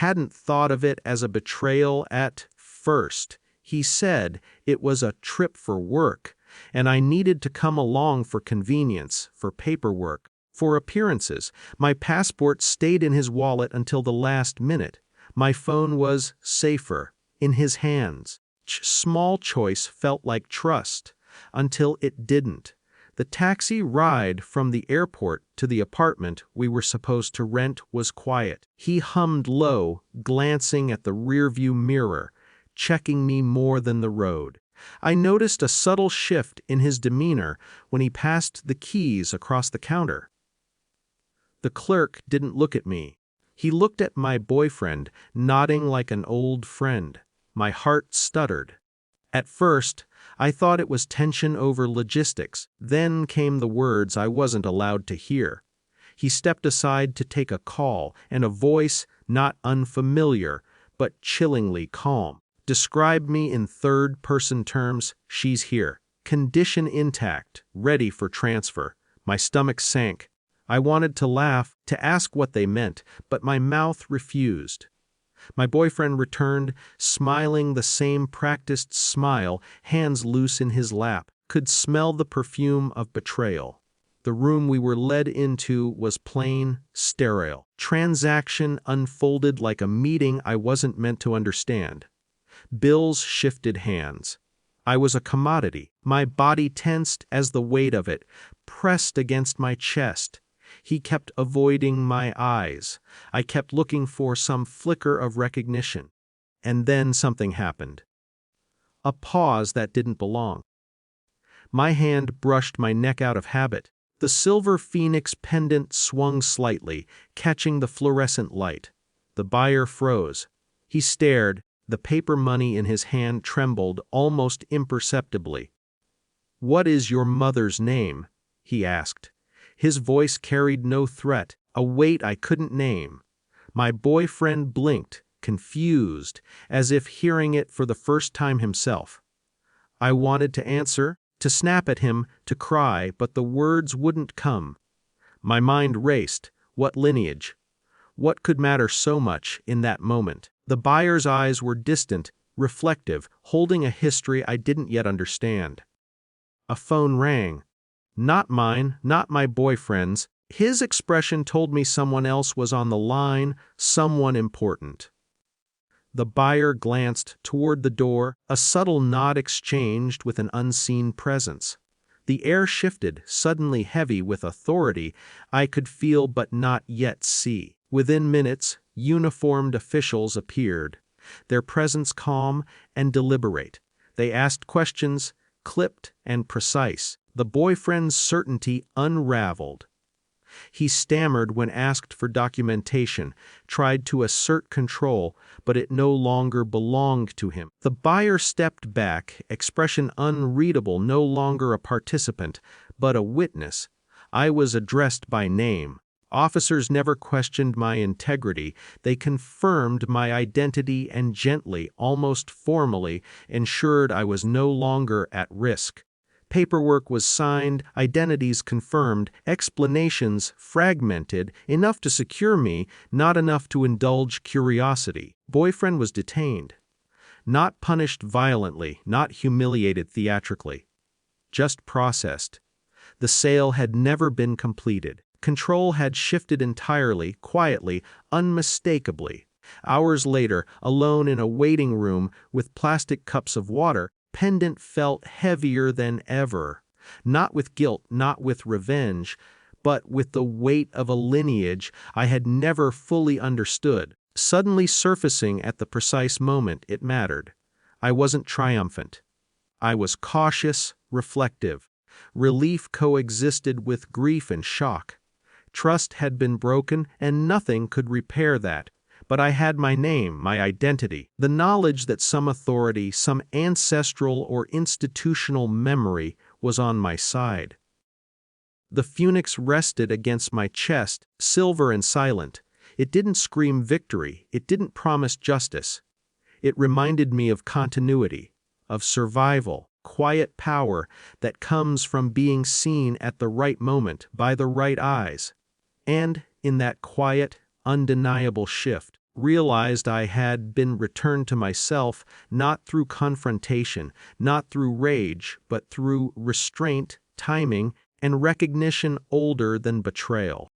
hadn't thought of it as a betrayal at first. He said it was a trip for work, and I needed to come along for convenience, for paperwork, for appearances. My passport stayed in his wallet until the last minute. My phone was safer, in his hands. Small choice felt like trust, until it didn't. The taxi ride from the airport to the apartment we were supposed to rent was quiet. He hummed low, glancing at the rearview mirror, checking me more than the road. I noticed a subtle shift in his demeanor when he passed the keys across the counter. The clerk didn't look at me. He looked at my boyfriend, nodding like an old friend. My heart stuttered. At first, I thought it was tension over logistics. Then came the words I wasn't allowed to hear. He stepped aside to take a call, and a voice, not unfamiliar, but chillingly calm, described me in third-person terms. She's here. Condition intact, ready for transfer. My stomach sank. I wanted to laugh, to ask what they meant, but my mouth refused. My boyfriend returned, smiling the same practiced smile, hands loose in his lap, could smell the perfume of betrayal. The room we were led into was plain, sterile. Transaction unfolded like a meeting I wasn't meant to understand. Bills shifted hands. I was a commodity. My body tensed as the weight of it pressed against my chest. He kept avoiding my eyes. I kept looking for some flicker of recognition. And then something happened. A pause that didn't belong. My hand brushed my neck out of habit. The silver phoenix pendant swung slightly, catching the fluorescent light. The buyer froze. He stared. The paper money in his hand trembled almost imperceptibly. "What is your mother's name?" he asked. His voice carried no threat, a weight I couldn't name. My boyfriend blinked, confused, as if hearing it for the first time himself. I wanted to answer, to snap at him, to cry, but the words wouldn't come. My mind raced. What lineage? What could matter so much in that moment? The buyer's eyes were distant, reflective, holding a history I didn't yet understand. A phone rang. Not mine, not my boyfriend's. His expression told me someone else was on the line, someone important. The buyer glanced toward the door, a subtle nod exchanged with an unseen presence. The air shifted, suddenly heavy with authority I could feel but not yet see. Within minutes, uniformed officials appeared, their presence calm and deliberate. They asked questions, clipped and precise. The boyfriend's certainty unraveled. He stammered when asked for documentation, tried to assert control, but it no longer belonged to him. The buyer stepped back, expression unreadable, no longer a participant, but a witness. I was addressed by name. Officers never questioned my integrity. They confirmed my identity and gently, almost formally, ensured I was no longer at risk. Paperwork was signed, identities confirmed, explanations fragmented, enough to secure me, not enough to indulge curiosity. Boyfriend was detained. Not punished violently, not humiliated theatrically. Just processed. The sale had never been completed. Control had shifted entirely, quietly, unmistakably. Hours later, alone in a waiting room with plastic cups of water, Pendant felt heavier than ever, not with guilt, not with revenge, but with the weight of a lineage I had never fully understood, suddenly surfacing at the precise moment it mattered. I wasn't triumphant. I was cautious, reflective. Relief coexisted with grief and shock. Trust had been broken, and nothing could repair that. But I had my name, my identity, the knowledge that some authority, some ancestral or institutional memory was on my side. The phoenix rested against my chest, silver and silent. It didn't scream victory, it didn't promise justice. It reminded me of continuity, of survival, quiet power that comes from being seen at the right moment by the right eyes. And, in that quiet, undeniable shift, realized I had been returned to myself not through confrontation, not through rage, but through restraint, timing, and recognition older than betrayal.